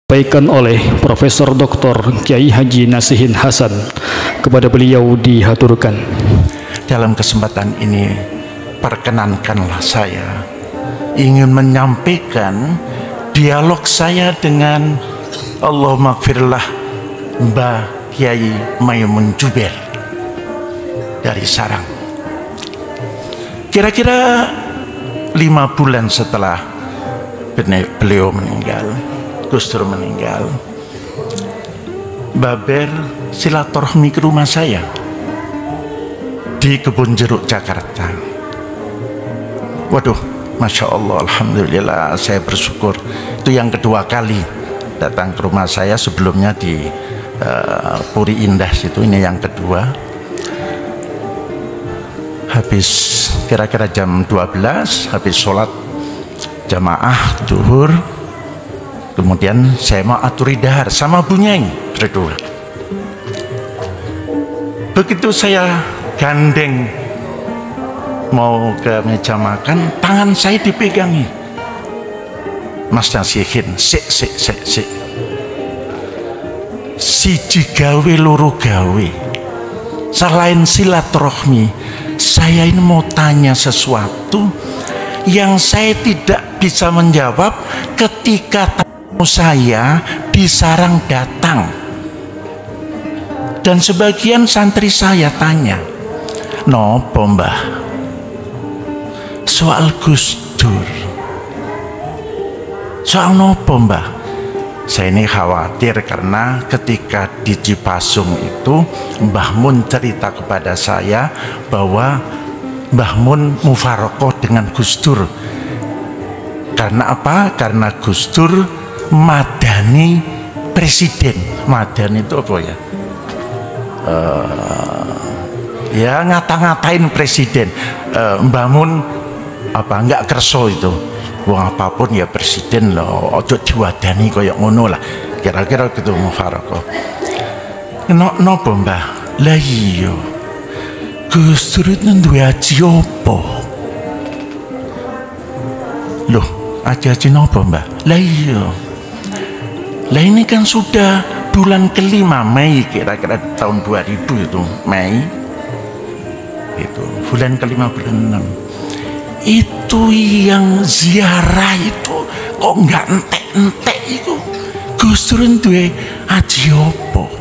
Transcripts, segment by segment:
Disampaikan oleh Profesor Dr. Kiai Haji Nasihin Hasan. Kepada beliau dihaturkan. Dalam kesempatan ini, perkenankanlah saya ingin menyampaikan dialog saya dengan Allahumma gfirlah Mbah Kiai Maimun Juber dari Sarang. Kira-kira 5 bulan setelah beliau meninggal, Gus Dur meninggal, Baber silaturahmi ke rumah saya di Kebun Jeruk, Jakarta. Waduh, Masya Allah, Alhamdulillah, saya bersyukur. Itu yang kedua kali datang ke rumah saya, sebelumnya di Puri Indah situ, ini yang kedua. Habis kira-kira jam 12, habis sholat jamaah duhur, kemudian saya mau aturi dahar sama Bu Nyai berdua. Begitu saya gandeng mau ke meja makan, tangan saya dipegangi. Mas Nasihin, sik. Siji gawe loro gawe. Selain silaturahmi, saya ini mau tanya sesuatu yang saya tidak bisa menjawab ketika saya di Sarang datang, dan sebagian santri saya tanya, nopo Mbah, soal Gus Dur, soal nopo Mbah? Saya ini khawatir karena ketika di Cipasung itu Mbah Mun cerita kepada saya bahwa Mbah Mun mufarokoh dengan Gus Dur. Karena apa? Karena Gus Dur madani presiden. Madani itu apa ya? Ya ngata-ngatain presiden. Mbah Mun apa enggak kerso itu, wong apapun ya presiden loh, ojo diwadani koyok ngono lah, kira-kira gitu mufarokoh. Nopo Mbah? Lah iya, Gus Dur itu duwe aji opo? Loh, aji nopo Mbah? Lah iya, lah ini kan sudah bulan kelima, Mei, kira-kira tahun 2000 itu, Mei itu bulan kelima, bulan 6 itu yang ziarah itu kok nggak entek-entek itu. Gus Dur duwe aji opo?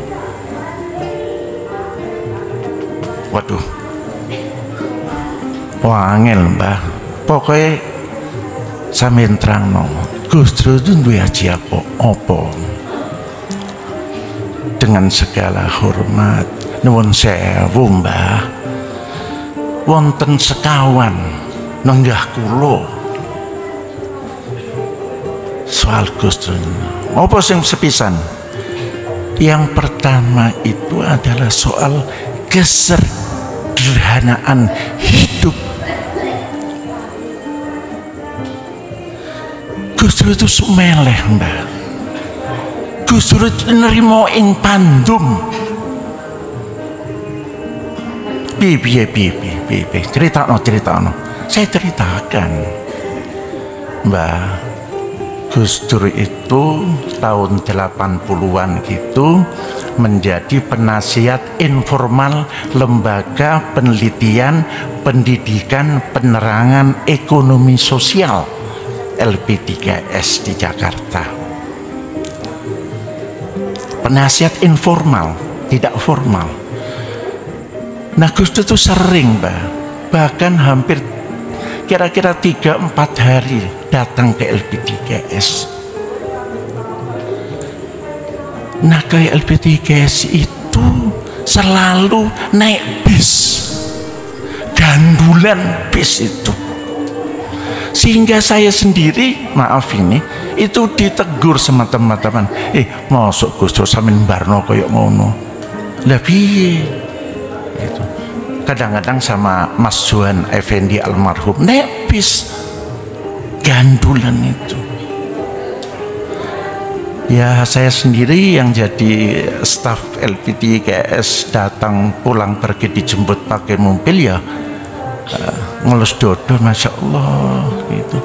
Waduh, wangel Mbah, pokoknya sampeyan terangno Gus Dur duwe aji opo? Dengan segala hormat, nuwun sewu Mbah, wonten sekawan nenggah kulo soal Gus Dur. Apa sing sepisan? Yang pertama itu adalah soal kesederhanaan hidup. Gus Dur itu sumeleh Mbah. Gus Dur itu nerimo ing pandum. Piye critakno. Saya ceritakan, Mbah, Gus Dur itu tahun 80-an gitu menjadi penasihat informal Lembaga Penelitian Pendidikan Penerangan Ekonomi Sosial LP3S di Jakarta. Penasihat informal, tidak formal. Nah, Gus Dur itu sering, Mbah, bahkan hampir kira-kira 3-4 hari datang ke LP3S. Nah, ke LP3S itu selalu naik bis, gandulan bis itu, sehingga saya sendiri, maaf ini, itu ditegur sama teman-teman, masuk Gus Dur sampeyan barno koyo ngono. Lah piye? Itu kadang-kadang sama Mas Johan Effendi almarhum naik bis gandulan itu. Ya, saya sendiri yang jadi staf LP3S datang pulang pergi dijemput pakai mobil ya, ngelus dodo, Masya Allah gitu.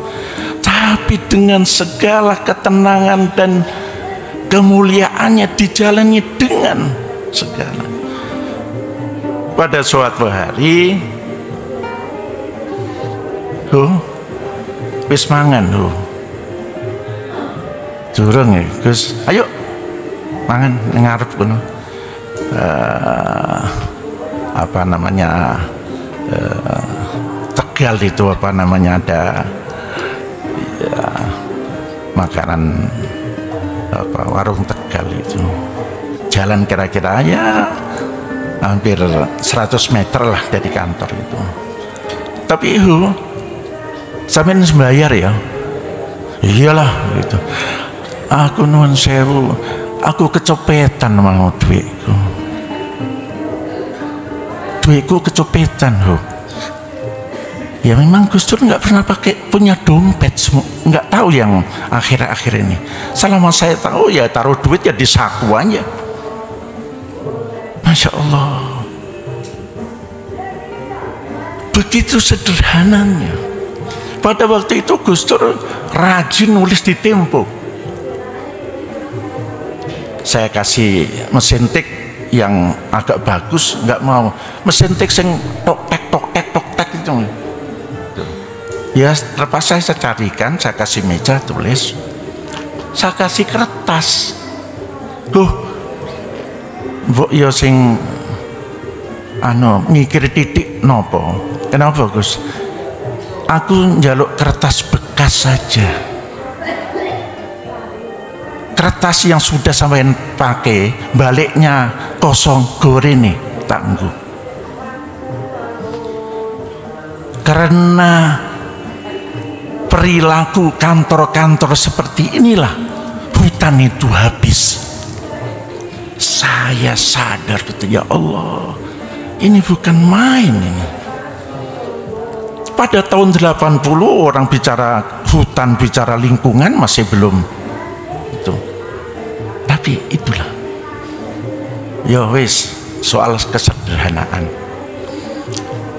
Tapi dengan segala ketenangan dan kemuliaannya dijalani dengan segala. Pada suatu hari, wis mangan durung ya Gus, ayo mangan ngarep kono. Apa namanya, Tegal itu apa namanya, ada ya, makanan apa, warung Tegal itu, jalan kira-kira ya hampir 100 meter lah dari kantor itu. Tapi sampean sembayar ya? Iyalah gitu. Aku nuwun sewu, aku kecopetan mau duitku kecopetan. Ya memang Gus Dur nggak pernah punya dompet, nggak tahu yang akhir-akhir ini. Selama saya tahu ya taruh duit ya di saku aja. Masya Allah, begitu sederhananya. Pada waktu itu Gus Dur rajin nulis di Tempo. Saya kasih mesin tik yang agak bagus, nggak mau mesin tik sing tok tek itu. Ya terpaksa saya carikan, saya kasih meja tulis, saya kasih kertas. Mbok yo sing mikir titik nopo. Kenapa Gus? Aku njaluk kertas bekas saja. Kertas yang sudah sampai pakai, baliknya kosong gorene tangguh. Karena perilaku kantor-kantor seperti inilah hutan itu habis. Saya sadar betul, ya Allah, ini bukan main ini. Pada tahun 80 orang bicara hutan, bicara lingkungan masih belum itu. Tapi itulah. Ya wis, soal kesederhanaan.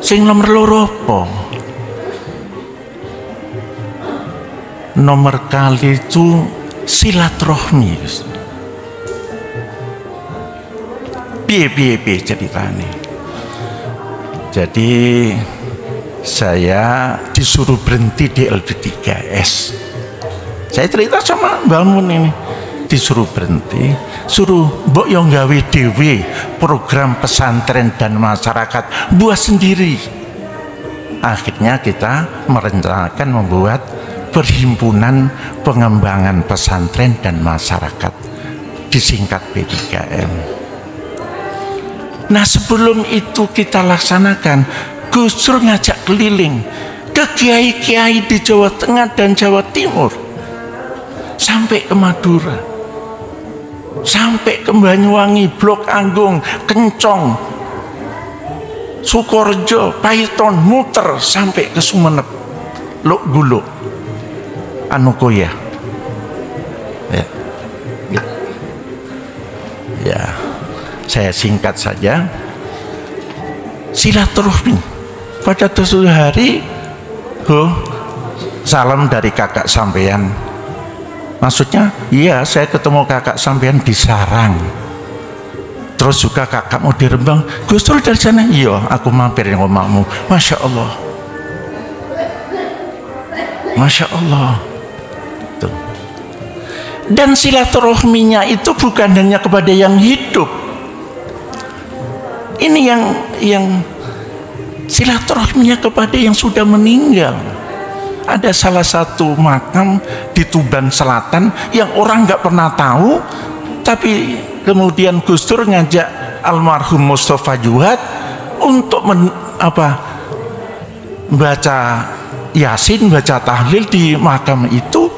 Sing nomor loro apa? Nomor kali itu silaturahmi. Piye ceritanya. Jadi saya disuruh berhenti di LB3S. Saya cerita sama Mbak Mun ini, disuruh berhenti, suruh mbok yo nggawe dhewe program pesantren dan masyarakat, buat sendiri. Akhirnya kita merencanakan membuat Perhimpunan Pengembangan Pesantren dan Masyarakat, disingkat P3M. Nah sebelum itu kita laksanakan, Gus Dur ngajak keliling ke kiai-kiai di Jawa Tengah dan Jawa Timur, sampai ke Madura, sampai ke Banyuwangi, Blok Anggung, Kencong, Sukorejo, Paiton, muter sampai ke Sumenep, Lok Guluk, Anukoya. Ya, saya singkat saja. Silaturahmi pada suatu hari, salam dari kakak sampean. Maksudnya, iya saya ketemu kakak sampean di Sarang. Terus juga kakakmu di Rembang. Gus Dur dari sana? Iya, aku mampir yang omahmu. Masya Allah. Masya Allah. Tuh. Dan silaturahminya itu bukan hanya kepada yang hidup. Ini yang silaturahminya kepada yang sudah meninggal. Ada salah satu makam di Tuban Selatan yang orang nggak pernah tahu, tapi kemudian Gus Dur ngajak almarhum Mustafa Juhat untuk baca Yasin, baca tahlil di makam itu.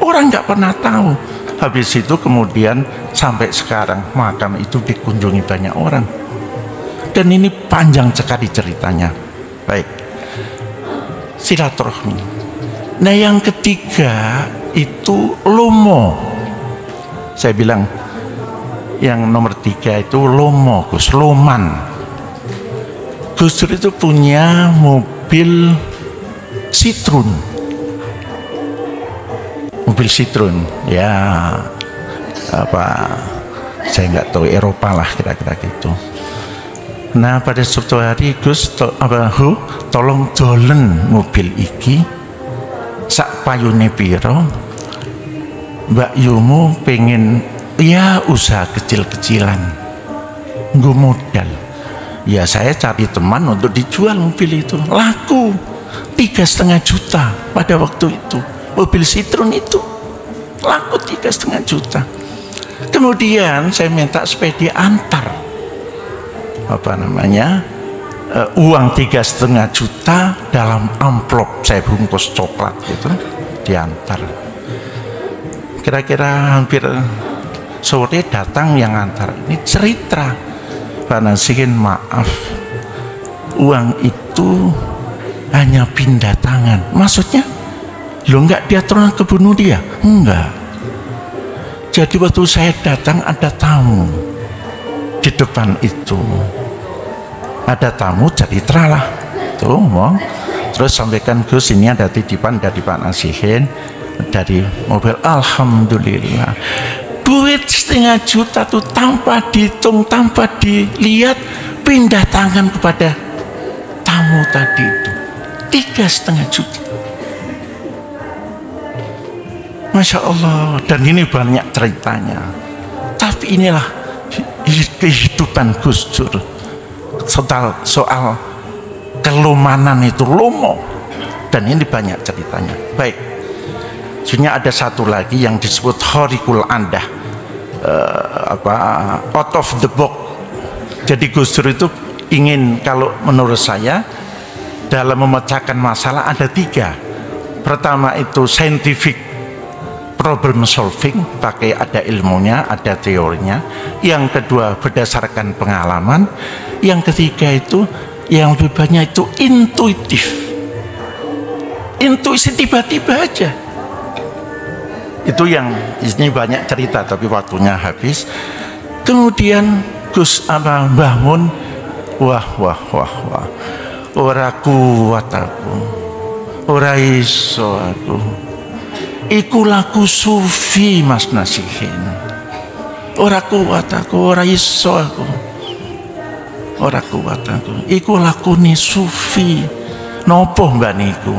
Orang nggak pernah tahu. Habis itu kemudian sampai sekarang makam itu dikunjungi banyak orang. Dan ini panjang sekali ceritanya. Baik, silaturahmi. Nah yang ketiga itu lomo. Saya bilang yang nomor 3 itu lomo, Gus, loman. Gus Dur itu punya mobil Citroen. Mobil Citroen, ya saya nggak tahu, Eropa lah kira-kira gitu. Nah pada suatu hari Gus tolong dolen mobil iki sak payune piro, Mbak Yumu pengen ya usaha kecil-kecilan nggo modal. Ya saya cari teman untuk dijual mobil itu, laku 3,5 juta pada waktu itu. Mobil Citroen itu laku 3,5 juta. Kemudian saya minta supaya diantar uang 3,5 juta dalam amplop, saya bungkus coklat gitu, diantar. Kira-kira hampir sore datang yang antar. Ini cerita Pak Nasihin, maaf, uang itu hanya pindah tangan. Maksudnya lo nggak diatur ke bunuh dia? Enggak. Jadi waktu saya datang ada tamu di depan itu, ada tamu cerita lah tuh, terus sampaikan Gus ini ada titipan dari Pak Nasihin dari mobil. Alhamdulillah, duit 1,5 juta tuh tanpa dihitung, tanpa dilihat, pindah tangan kepada tamu tadi itu 3,5 juta. Masya Allah. Dan ini banyak ceritanya, tapi inilah kehidupan Gus Dur. Soal kelumanan itu lomo, dan ini banyak ceritanya. Baik, sebenarnya ada satu lagi yang disebut Khariqul Andah, out of the box. Jadi Gus Dur itu ingin, kalau menurut saya dalam memecahkan masalah ada 3. Pertama itu scientific problem solving, pakai ada ilmunya, ada teorinya. Yang kedua berdasarkan pengalaman. Yang ketiga itu yang lebih banyak itu intuitif, intuisi tiba-tiba aja. Itu yang ini banyak cerita tapi waktunya habis. Kemudian Mbah Mun, wah ora kuat aku, ora iso aku. Iku laku sufi Mas Nasihin, ora kuat aku, ora iso aku, ora kuat aku. Iku lakune sufi. Nopo mbak niku?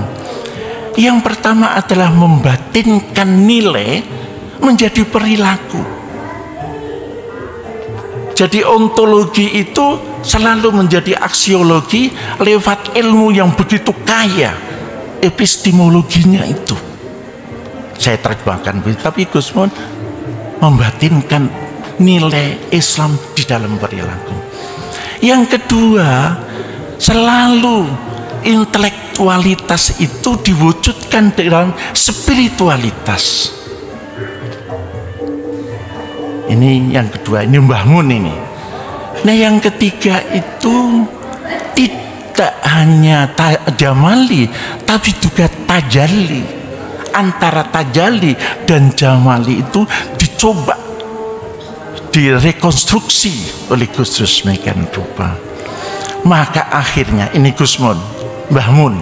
Yang pertama adalah membatinkan nilai menjadi perilaku. Jadi ontologi itu selalu menjadi aksiologi lewat ilmu yang begitu kaya epistemologinya itu. Saya terjemahkan, tapi Gus Mun membatinkan nilai Islam di dalam perilaku. Yang kedua, selalu intelektualitas itu diwujudkan dalam spiritualitas. Ini yang kedua, ini Mbah Mun ini. Nah yang ketiga itu tidak hanya jamali, tapi juga tajalli. Antara tajali dan jamali itu dicoba direkonstruksi oleh Gus Dur sedemikian rupa. Maka akhirnya ini Gus Mun, Mbah Mun,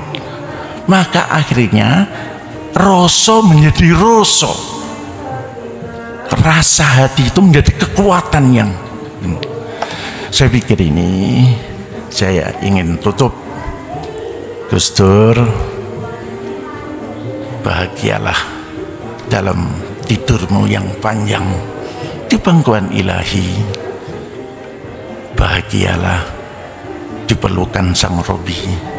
maka akhirnya rasa menjadi rasa, rasa hati itu menjadi kekuatan yang saya pikir ini saya ingin tutup. Gus Dur, bahagialah dalam tidurmu yang panjang di pangkuan ilahi. Bahagialah diperlukan Sang Robi.